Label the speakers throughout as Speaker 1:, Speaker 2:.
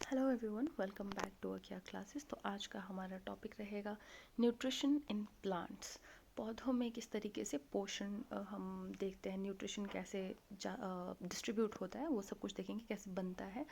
Speaker 1: Hello everyone, welcome back to Akiya classes. तो आज का हमारा टॉपिक रहेगा न्यूट्रिशन इन प्लांट्स। पौधों में किस तरीके से पोषण हम देखते हैं, न्यूट्रिशन कैसे डिस्ट्रीब्यूट होता है, वो सब कुछ देखेंगे, कैसे बनता है।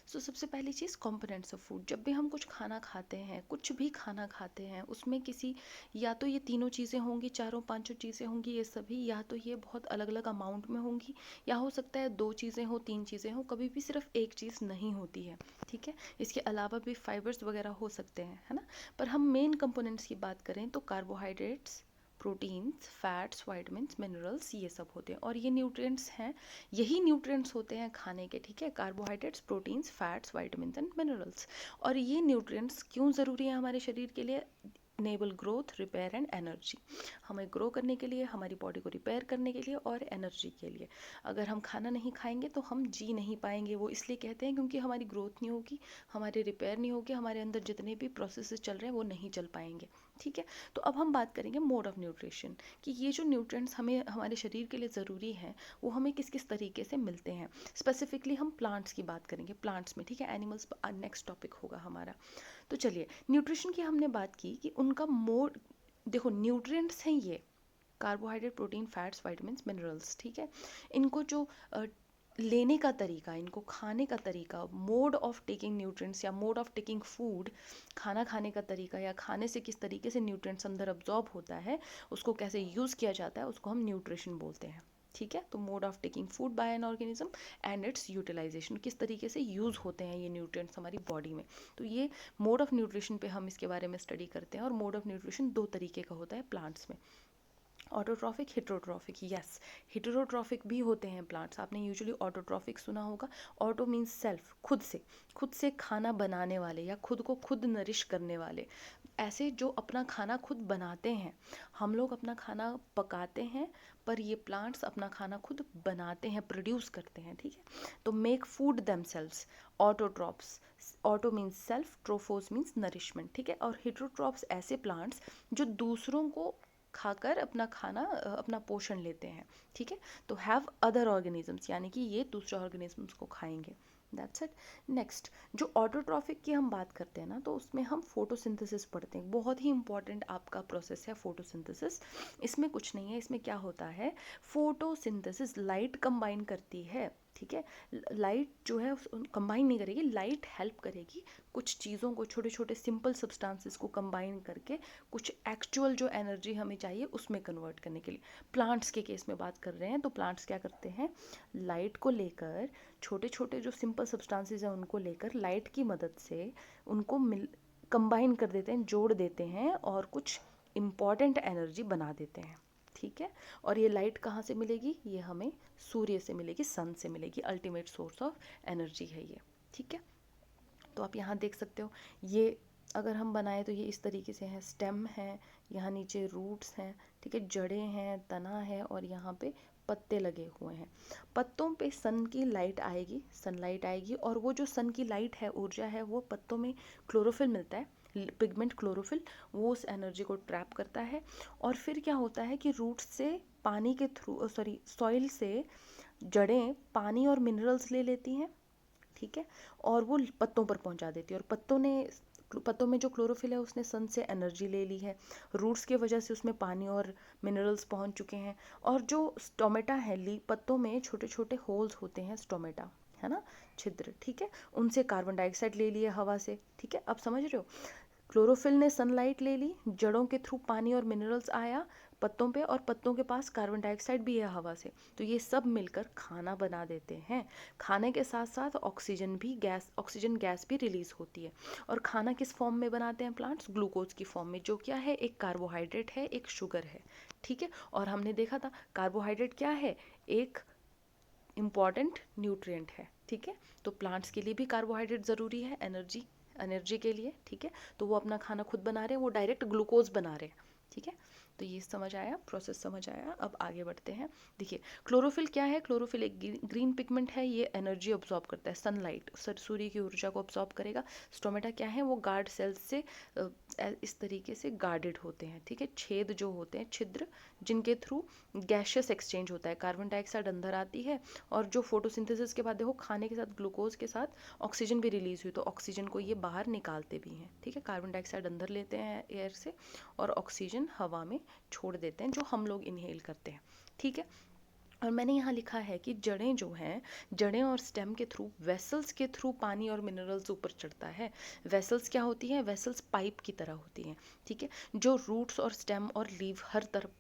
Speaker 1: सो सबसे पहली चीज़, कंपोनेंट्स ऑफ फूड। जब भी हम कुछ खाना खाते हैं, कुछ भी खाना खाते हैं, उसमें किसी या तो ये तीनों चीज़ें होंगी, चारों पांचों चीज़ें होंगी, ये सभी, या तो ये बहुत अलग अलग अमाउंट में होंगी, या हो सकता है दो चीज़ें हो, तीन चीज़ें हो, कभी भी सिर्फ एक चीज़ नहीं होती है। ठीक है, इसके अलावा भी फाइबर्स वगैरह हो सकते हैं, है ना। पर हम मेन कंपोनेंट्स की बात करें तो carbohydrates, proteins, fats, vitamins, minerals, ये सब होते हैं। और ये न्यूट्रिएंट्स हैं, यही न्यूट्रिएंट्स होते हैं खाने के। ठीक है, carbohydrates, proteins, fats, vitamins and minerals. और ये न्यूट्रिएंट्स क्यों ज़रूरी है हमारे शरीर के लिए? Enable growth, repair and energy. हमें ग्रो करने के लिए, हमारी बॉडी को रिपेयर करने के लिए और एनर्जी के लिए। अगर हम खाना नहीं खाएंगे तो हम जी नहीं पाएंगे। वो इसलिए कहते हैं क्योंकि हमारी ग्रोथ नहीं होगी, हमारे रिपेयर नहीं होगी, हमारे अंदर जितने भी प्रोसेसेस चल रहे हैं वो नहीं चल पाएंगे। ठीक है, तो अब हम बात करेंगे मोड ऑफ न्यूट्रिशन, कि ये जो न्यूट्रिएंट्स हमें हमारे शरीर के लिए ज़रूरी हैं वो हमें किस किस तरीके से मिलते हैं। स्पेसिफिकली हम प्लांट्स की बात करेंगे, प्लांट्स में। ठीक है, एनिमल्स नेक्स्ट टॉपिक होगा हमारा। तो चलिए, न्यूट्रिशन की हमने बात की कि उनका मोड, देखो न्यूट्रिएंट्स हैं ये carbohydrate, protein, fats, vitamins, minerals. ठीक है, इनको जो लेने का तरीका, इनको खाने का तरीका, मोड ऑफ टेकिंग न्यूट्रिएंट्स या मोड ऑफ टेकिंग फूड, खाना खाने का तरीका या खाने से किस तरीके से न्यूट्रिएंट्स अंदर अब्जॉर्ब होता है, उसको कैसे यूज़ किया जाता है, उसको हम न्यूट्रिशन बोलते हैं। ठीक है, तो mode of taking food by an organism and its utilisation, किस तरीके से यूज़ होते हैं ये न्यूट्रिएंट्स हमारी बॉडी में। तो ये मोड ऑफ न्यूट्रिशन पे हम इसके बारे में स्टडी करते हैं। और मोड ऑफ न्यूट्रिशन दो तरीके का होता है प्लांट्स में, ऑटोट्रॉफिक, हिट्रोट्रॉफिक। यस, हिट्रोट्रॉफिक भी होते हैं प्लांट्स। आपने यूजुअली ऑटोट्रॉफिक सुना होगा। ऑटो मीन्स सेल्फ, खुद से खाना बनाने वाले या खुद को खुद नरिश करने वाले, ऐसे जो अपना खाना खुद बनाते हैं। हम लोग अपना खाना पकाते हैं, पर ये प्लांट्स अपना खाना खुद बनाते हैं, प्रोड्यूस करते हैं। ठीक है, तो make food themselves, autotrophs. Auto means self, trophos means nourishment. ठीक है, और हिट्रोट्रॉप्स ऐसे प्लांट्स जो दूसरों को खाकर अपना खाना अपना पोषण लेते हैं। ठीक है, तो हैव अदर ऑर्गेनिजम्स, यानी कि ये दूसरे ऑर्गेनिजम्स को खाएंगे। That's it. नेक्स्ट, जो ऑटोट्रॉफिक की हम बात करते हैं ना, तो उसमें हम फोटोसिंथेसिस पढ़ते हैं। बहुत ही इंपॉर्टेंट आपका प्रोसेस है फोटोसिंथेसिस। इसमें कुछ नहीं है, इसमें क्या होता है, फोटोसिंथेसिस लाइट कंबाइन करती है। ठीक है, लाइट जो है कंबाइन नहीं करेगी, लाइट हेल्प करेगी कुछ चीज़ों को, छोटे छोटे सिंपल सब्सटेंसेस को कंबाइन करके कुछ एक्चुअल जो एनर्जी हमें चाहिए उसमें कन्वर्ट करने के लिए। प्लांट्स के केस में बात कर रहे हैं, तो प्लांट्स क्या करते हैं, लाइट को लेकर, छोटे छोटे जो सिंपल सब्सटेंसेस हैं उनको लेकर लाइट की मदद से उनको कंबाइन कर देते हैं, जोड़ देते हैं और कुछ इम्पॉर्टेंट एनर्जी बना देते हैं। ठीक है, और ये लाइट कहाँ से मिलेगी, ये हमें सूर्य से मिलेगी, सन से मिलेगी। अल्टीमेट सोर्स ऑफ एनर्जी है ये। ठीक है, तो आप यहाँ देख सकते हो, ये अगर हम बनाएं तो ये इस तरीके से है, स्टेम है, यहाँ नीचे रूट्स हैं, ठीक है, जड़ें हैं, तना है, और यहाँ पे पत्ते लगे हुए हैं। पत्तों पे सन की लाइट आएगी, सनलाइट आएगी, और वो जो सन की लाइट है, ऊर्जा है, वो पत्तों में क्लोरोफिल मिलता है, पिगमेंट क्लोरोफिल, वो उस एनर्जी को ट्रैप करता है। और फिर क्या होता है कि रूट्स से पानी के थ्रू, सॉरी सॉइल से जड़ें पानी और मिनरल्स ले लेती हैं। ठीक है, और वो पत्तों पर पहुंचा देती है, और पत्तों में जो क्लोरोफिल है उसने सन से एनर्जी ले ली है, रूट्स की वजह से उसमें पानी और मिनरल्स पहुंच चुके हैं। और जो स्टोमेटा है, ली पत्तों में छोटे छोटे होल्स होते हैं, स्टोमेटा है ना, छिद्र। ठीक है, उनसे कार्बन डाइऑक्साइड ले लिया हवा से। ठीक है, अब समझ रहे हो, क्लोरोफिल ने सनलाइट ले ली, जड़ों के थ्रू पानी और मिनरल्स आया पत्तों पे, और पत्तों के पास कार्बन डाइऑक्साइड भी है हवा से, तो ये सब मिलकर खाना बना देते हैं। खाने के साथ साथ ऑक्सीजन गैस भी रिलीज होती है। और खाना किस फॉर्म में बनाते हैं प्लांट्स, ग्लूकोज की फॉर्म में, जो क्या है, एक कार्बोहाइड्रेट है, एक शुगर है। ठीक है, और हमने देखा था कार्बोहाइड्रेट क्या है, एक इम्पॉर्टेंट न्यूट्रिएंट है। ठीक है, तो प्लांट्स के लिए भी कार्बोहाइड्रेट ज़रूरी है, एनर्जी के लिए। ठीक है, तो वो अपना खाना खुद बना रहे हैं, वो डायरेक्ट ग्लूकोज बना रहे हैं। ठीक है, तो ये समझ आया, प्रोसेस समझ आया। अब आगे बढ़ते हैं। देखिए क्लोरोफिल क्या है, क्लोरोफिल एक ग्रीन पिगमेंट है, ये एनर्जी ऑब्जॉर्ब करता है, सनलाइट सूर्य की ऊर्जा को ऑब्जॉर्ब करेगा। स्टोमेटा क्या है, वो गार्ड सेल्स से इस तरीके से गार्डेड होते हैं, ठीक है, छेद जो होते हैं, छिद्र, जिनके थ्रू गैशियस एक्सचेंज होता है, कार्बन डाइऑक्साइड अंदर आती है और जो फोटोसिंथेसिस के बाद देखो खाने के साथ ग्लूकोज के साथ ऑक्सीजन भी रिलीज हुई, तो ऑक्सीजन को ये बाहर निकालते भी हैं, ठीक है, कार्बन डाइऑक्साइड अंदर लेते हैं एयर से और ऑक्सीजन हवा में छोड़ देते हैं, जो हम लोग इनहेल करते हैं, ठीक है। और मैंने यहाँ लिखा है कि जड़ें जो हैं, जड़ें और स्टेम के थ्रू, वेसल्स के थ्रू पानी और मिनरल्स ऊपर चढ़ता है। वेसल्स क्या होती हैं, वेसल्स पाइप की तरह होती हैं, ठीक है, जो रूट्स और स्टेम और लीव हर तरफ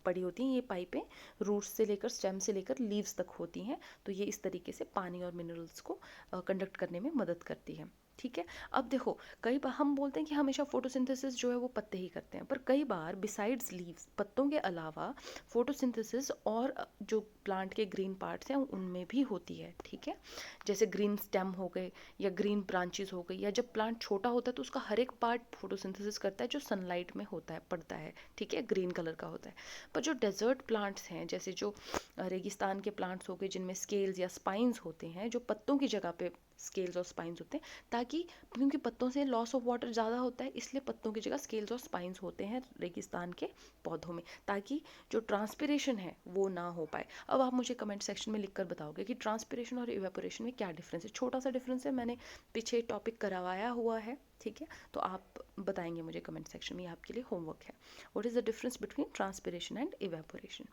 Speaker 1: पड़ी होती हैं, ये पाइपें रूट्स से लेकर स्टेम से लेकर लीव्स तक होती हैं, तो ये इस तरीके से पानी और मिनरल्स को कंडक्ट करने में मदद करती है, ठीक है। अब देखो कई बार हम बोलते हैं कि हमेशा फोटोसिंथेसिस जो है वो पत्ते ही करते हैं, पर कई बार बिसाइड्स लीव्स, पत्तों के अलावा फोटोसिंथेसिस और जो प्लांट के ग्रीन पार्ट्स हैं उनमें भी होती है, ठीक है। जैसे ग्रीन स्टेम हो गए या ग्रीन ब्रांचेस हो गई, या जब प्लांट छोटा होता है तो उसका हर एक पार्ट फोटोसिंथेसिस करता है जो सनलाइट में होता है, पड़ता है, ठीक है, ग्रीन कलर का होता है। पर जो डेजर्ट प्लांट्स हैं, जैसे जो रेगिस्तान के प्लांट्स हो गए जिनमें स्केल्स या स्पाइंस होते हैं, जो पत्तों की जगह पे स्केल्स और स्पाइंस होते हैं, ताकि क्योंकि पत्तों से लॉस ऑफ वाटर ज़्यादा होता है, इसलिए पत्तों की जगह स्केल्स और स्पाइंस होते हैं रेगिस्तान के पौधों में, ताकि जो ट्रांसपिरेशन है वो ना हो पाए। अब आप मुझे कमेंट सेक्शन में लिखकर बताओगे कि ट्रांसपिरेशन और इवेपोरेशन में क्या डिफरेंस है। छोटा सा डिफरेंस है, मैंने पीछे टॉपिक करवाया हुआ है, ठीक है, तो आप बताएंगे मुझे कमेंट सेक्शन में, आपके लिए होमवर्क है। What is the difference between transpiration and evaporation,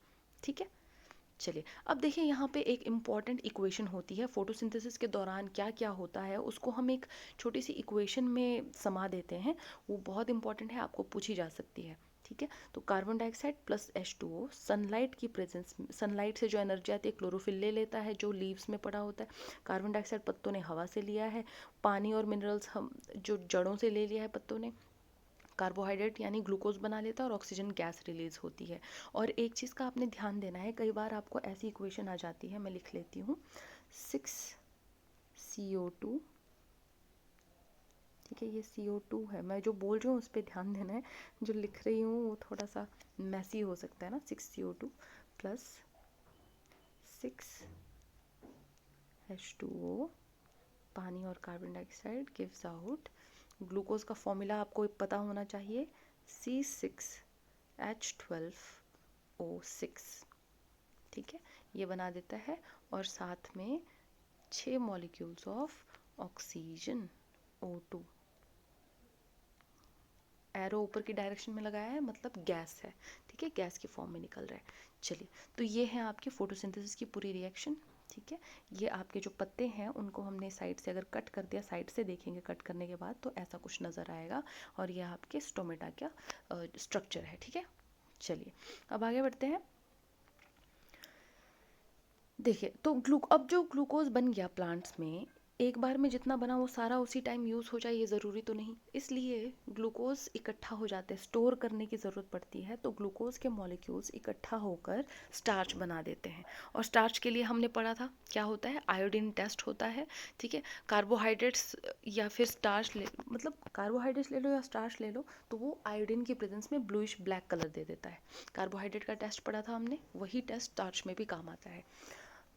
Speaker 1: ठीक है। चलिए अब देखिए यहाँ पे एक इम्पॉर्टेंट इक्वेशन होती है, फोटोसिंथेसिस के दौरान क्या क्या होता है उसको हम एक छोटी सी इक्वेशन में समा देते हैं, वो बहुत इंपॉर्टेंट है, आपको पूछी जा सकती है, ठीक है। तो carbon dioxide plus H2O, sunlight की प्रेजेंस, सनलाइट से जो एनर्जी आती है क्लोरोफिल ले लेता है जो लीव्स में पड़ा होता है, कार्बन डाइऑक्साइड पत्तों ने हवा से लिया है, पानी और मिनरल्स हम जो जड़ों से ले लिया है पत्तों ने, कार्बोहाइड्रेट यानी ग्लूकोज बना लेता है और ऑक्सीजन गैस रिलीज होती है। और एक चीज़ का आपने ध्यान देना है, कई बार आपको ऐसी इक्वेशन आ जाती है, मैं लिख लेती हूँ, 6CO2, ठीक है, ये CO2 है, मैं जो बोल रही हूँ उस पर ध्यान देना है, जो लिख रही हूँ वो थोड़ा सा मैसी हो सकता है ना, 6CO2 प्लस 6H2O, पानी और carbon dioxide gives out, glucose का फॉर्मूला आपको पता होना चाहिए, C6H12O6, ठीक है, ये बना देता है, और साथ में 6 molecules of oxygen O2, arrow ऊपर की डायरेक्शन में लगाया है, मतलब गैस है, ठीक है, गैस की फॉर्म में निकल रहा है। चलिए तो ये है आपकी फोटोसिंथेसिस की पूरी रिएक्शन, ठीक है। ये आपके जो पत्ते हैं उनको हमने साइड से अगर कट कर दिया, साइड से देखेंगे कट करने के बाद तो ऐसा कुछ नज़र आएगा, और ये आपके स्टोमेटा का स्ट्रक्चर है, ठीक है। चलिए अब आगे बढ़ते हैं। देखिए तो अब जो ग्लूकोज बन गया प्लांट्स में, एक बार में जितना बना वो सारा उसी टाइम यूज़ हो जाए ये ज़रूरी तो नहीं, इसलिए ग्लूकोज इकट्ठा हो जाते हैं, स्टोर करने की ज़रूरत पड़ती है, तो ग्लूकोज के मॉलिक्यूल्स इकट्ठा होकर स्टार्च बना देते हैं। और स्टार्च के लिए हमने पढ़ा था क्या होता है, आयोडीन टेस्ट होता है, ठीक है। कार्बोहाइड्रेट्स या फिर स्टार्च मतलब कार्बोहाइड्रेट्स ले लो या स्टार्च ले लो, तो वो आयोडीन की प्रेजेंस में ब्लूइश ब्लैक कलर दे देता है। कार्बोहाइड्रेट का टेस्ट पढ़ा था हमने, वही टेस्ट स्टार्च में भी काम आता है।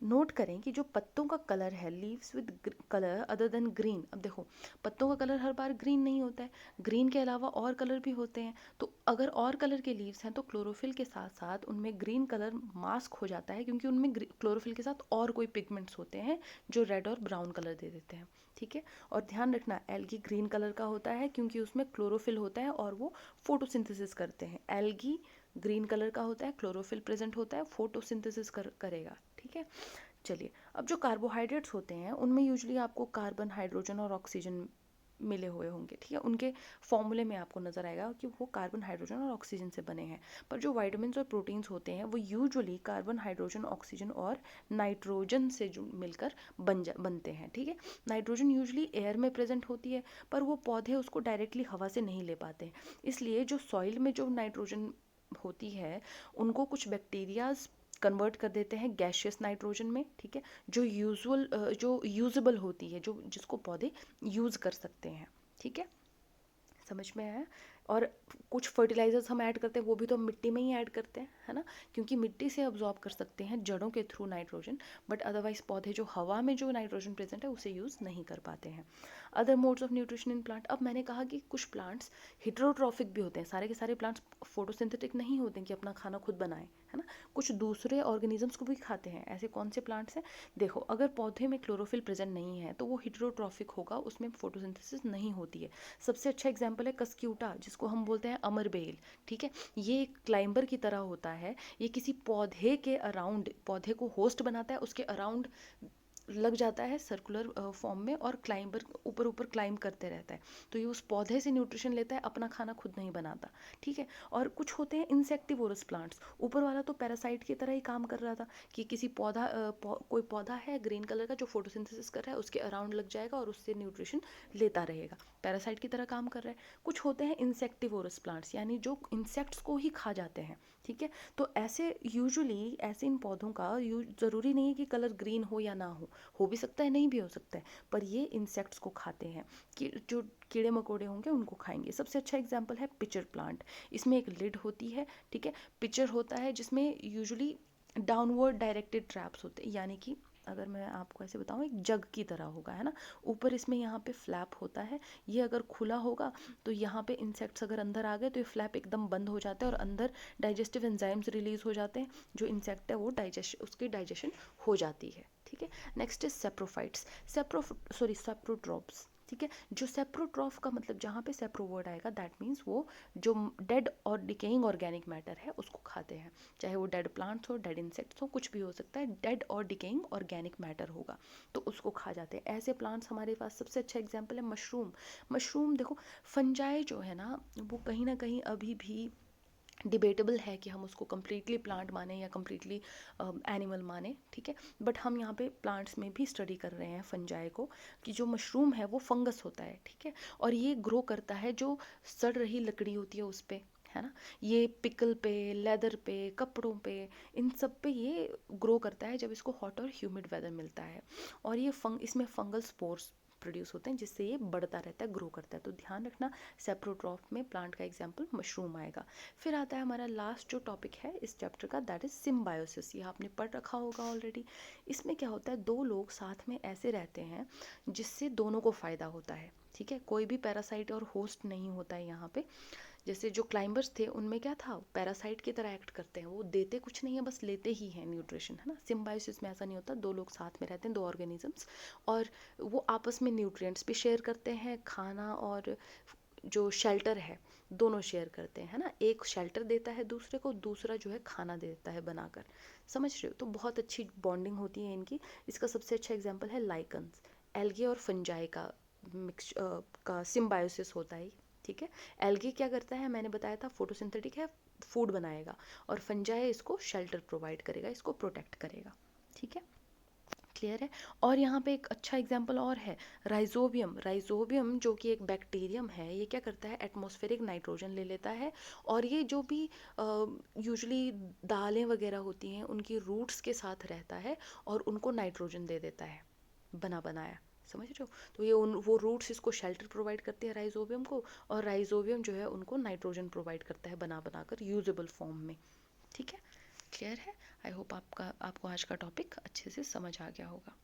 Speaker 1: नोट करें कि जो पत्तों का कलर है, leaves with colour other than green, अब देखो पत्तों का कलर हर बार ग्रीन नहीं होता है, ग्रीन के अलावा और कलर भी होते हैं, तो अगर और कलर के लीव्स हैं तो क्लोरोफिल के साथ साथ उनमें ग्रीन कलर मास्क हो जाता है, क्योंकि उनमें क्लोरोफिल के साथ और कोई पिगमेंट्स होते हैं जो रेड और ब्राउन कलर दे देते हैं, ठीक है। और ध्यान रखना एल्गी ग्रीन कलर का होता है क्योंकि उसमें क्लोरोफिल होता है और वो फोटोसिंथेसिस करते हैं, एल्गी ग्रीन कलर का होता है, क्लोरोफिल प्रेजेंट होता है, फोटोसिंथेसिस करेगा, ठीक है। चलिए अब जो कार्बोहाइड्रेट्स होते हैं उनमें यूजुअली आपको कार्बन, हाइड्रोजन और ऑक्सीजन मिले हुए होंगे, ठीक है, उनके फॉर्मूले में आपको नजर आएगा कि वो कार्बन, हाइड्रोजन और ऑक्सीजन से बने हैं। पर जो विटामिन्स और प्रोटीन्स होते हैं वो यूजुअली कार्बन, हाइड्रोजन, ऑक्सीजन और नाइट्रोजन से जो मिलकर बनते हैं, ठीक है। नाइट्रोजन यूजुअली एयर में प्रेजेंट होती है, पर वो पौधे उसको डायरेक्टली हवा से नहीं ले पाते हैं, इसलिए जो सॉइल में जो नाइट्रोजन होती है उनको कुछ बैक्टीरियाज कन्वर्ट कर देते हैं गैशियस नाइट्रोजन में, ठीक है, जो यूजेबल होती है, जो जिसको पौधे यूज़ कर सकते हैं, ठीक है, समझ में आया। और कुछ फर्टिलाइजर्स हम ऐड करते हैं वो भी तो हम मिट्टी में ही ऐड करते हैं, है ना, क्योंकि मिट्टी से अब्जॉर्ब कर सकते हैं जड़ों के थ्रू नाइट्रोजन, बट अदरवाइज पौधे जो हवा में जो नाइट्रोजन प्रेजेंट है उसे यूज़ नहीं कर पाते हैं। Other modes of nutrition in plant, अब मैंने कहा कि कुछ प्लांट्स हिट्रोट्रॉफिक भी होते हैं, सारे के सारे प्लांट्स फोटोसिंथेटिक नहीं होते हैं कि अपना खाना खुद बनाएं, है ना, कुछ दूसरे ऑर्गेनिजम्स को भी खाते हैं। ऐसे कौन से प्लांट्स हैं? देखो, अगर पौधे में क्लोरोफिल प्रेजेंट नहीं है तो वो हिट्रोट्रॉफिक होगा, उसमें फोटोसिंथेसिस नहीं होती है। सबसे अच्छा एग्जाम्पल है कस्क्यूटा, जिसको हम बोलते हैं अमरबेल, ठीक है। ये एक क्लाइंबर की तरह होता है, ये किसी पौधे के अराउंड, पौधे को होस्ट बनाता है, उसके अराउंड लग जाता है सर्कुलर फॉर्म में, और क्लाइंबर ऊपर ऊपर क्लाइंब करते रहता है। तो ये उस पौधे से न्यूट्रिशन लेता है, अपना खाना खुद नहीं बनाता, ठीक है। और कुछ होते हैं इंसेक्टिवोरस प्लांट्स, ऊपर वाला तो पैरासाइट की तरह ही काम कर रहा था कि किसी पौधा कोई पौधा है ग्रीन कलर का जो फोटोसिंथेसिस कर रहा है, उसके अराउंड लग जाएगा और उससे न्यूट्रिशन लेता रहेगा, पैरासाइट की तरह काम कर रहा है। कुछ होते हैं इंसेक्टिवोरस प्लांट्स, यानी जो इंसेक्ट्स को ही खा जाते हैं, ठीक है। तो ऐसे यूजुअली ऐसे इन पौधों का ज़रूरी नहीं है कि कलर ग्रीन हो या ना हो भी सकता है, नहीं भी हो सकता है, पर ये इंसेक्ट्स को खाते हैं, कि जो कीड़े मकोड़े होंगे उनको खाएंगे। सबसे अच्छा एग्जाम्पल है पिचर प्लांट, इसमें एक लिड होती है, ठीक है, पिचर होता है जिसमें यूजुअली डाउनवर्ड डायरेक्टेड ट्रैप्स होते हैं, यानी कि अगर मैं आपको ऐसे बताऊँ, एक जग की तरह होगा, है ना, ऊपर इसमें यहाँ पे फ्लैप होता है, ये अगर खुला होगा तो यहाँ पे इंसेक्ट्स अगर अंदर आ गए तो ये फ्लैप एकदम बंद हो जाता है और अंदर डाइजेस्टिव एंजाइम्स रिलीज हो जाते हैं, जो इंसेक्ट है वो उसकी डाइजेशन हो जाती है, ठीक है। नेक्स्ट इज सेप्रोफाइट्स, सेप्रोट्रॉप्स, ठीक है। जो सेप्रोट्रॉफ का मतलब, जहाँ पे सेप्रो वर्ड आएगा दैट मीन्स वो जो डेड और डिकेइंग ऑर्गेनिक मैटर है उसको खाते हैं, चाहे वो डेड प्लांट्स हो, डेड इंसेक्ट्स हो, कुछ भी हो सकता है, डेड और डिकेइंग ऑर्गेनिक मैटर होगा तो उसको खा जाते हैं। ऐसे प्लांट्स हमारे पास सबसे अच्छा एग्जाम्पल है मशरूम। मशरूम देखो, फंजाई जो है ना वो कहीं ना कहीं अभी भी डिबेटेबल है कि हम उसको कम्प्लीटली प्लांट माने या कम्प्लीटली एनिमल माने, ठीक है। बट हम यहाँ पे प्लांट्स में भी स्टडी कर रहे हैं फंजाई को, कि जो मशरूम है वो फंगस होता है, ठीक है, और ये ग्रो करता है जो सड़ रही लकड़ी होती है उस पर, है ना। ये पिकल पे, लेदर पे, कपड़ों पे, इन सब पे ये ग्रो करता है जब इसको हॉट और ह्यूमिड वेदर मिलता है, और ये इसमें फंगल स्पोर्स प्रोड्यूस होते हैं जिससे ये बढ़ता रहता है, ग्रो करता है। तो ध्यान रखना, सेप्रोट्रॉफ में प्लांट का एग्जाम्पल मशरूम आएगा। फिर आता है हमारा लास्ट जो टॉपिक है इस चैप्टर का, दैट इज सिम्बायोसिस। ये आपने पढ़ रखा होगा ऑलरेडी। इसमें क्या होता है, दो लोग साथ में ऐसे रहते हैं जिससे दोनों को फ़ायदा होता है, ठीक है। कोई भी पैरासाइट और होस्ट नहीं होता है यहाँ पे। जैसे जो क्लाइंबर्स थे उनमें क्या था, पैरासाइट की तरह एक्ट करते हैं, वो देते कुछ नहीं है, बस लेते ही हैं न्यूट्रिशन, है ना। सिम्बायोसिस में ऐसा नहीं होता, दो लोग साथ में रहते हैं, दो ऑर्गेनिजम्स, और वो आपस में न्यूट्रिएंट्स भी शेयर करते हैं, खाना और जो शेल्टर है दोनों शेयर करते हैं, है ना। एक शेल्टर देता है दूसरे को, दूसरा जो है खाना देता है बनाकर, समझ रहे हो। तो बहुत अच्छी बॉन्डिंग होती है इनकी। इसका सबसे अच्छा एग्जांपल है लाइकन्स, एल्गे और फंजाई का मिक्स का सिम्बायोसिस होता है, ठीक है। एल्गे क्या करता है, मैंने बताया था फोटोसिंथेटिक है, फूड बनाएगा, और फंजाई इसको शेल्टर प्रोवाइड करेगा, इसको प्रोटेक्ट करेगा, ठीक है। क्लियर है। और यहाँ पे एक अच्छा एग्जाम्पल और है, राइजोबियम। राइजोबियम जो कि एक बैक्टीरियम है, ये क्या करता है, एटमॉस्फेरिक नाइट्रोजन ले लेता है, और ये जो भी यूजुअली दालें वगैरह होती हैं उनकी रूट्स के साथ रहता है और उनको नाइट्रोजन दे देता है बना बनाया, समझ रहे हो। तो ये वो रूट्स इसको शेल्टर प्रोवाइड करते हैं राइजोबियम को, और राइजोबियम जो है उनको नाइट्रोजन प्रोवाइड करता है बना बनाकर यूजेबल फॉर्म में, ठीक है। क्लियर है। आई होप आपको आज का टॉपिक अच्छे से समझ आ गया होगा।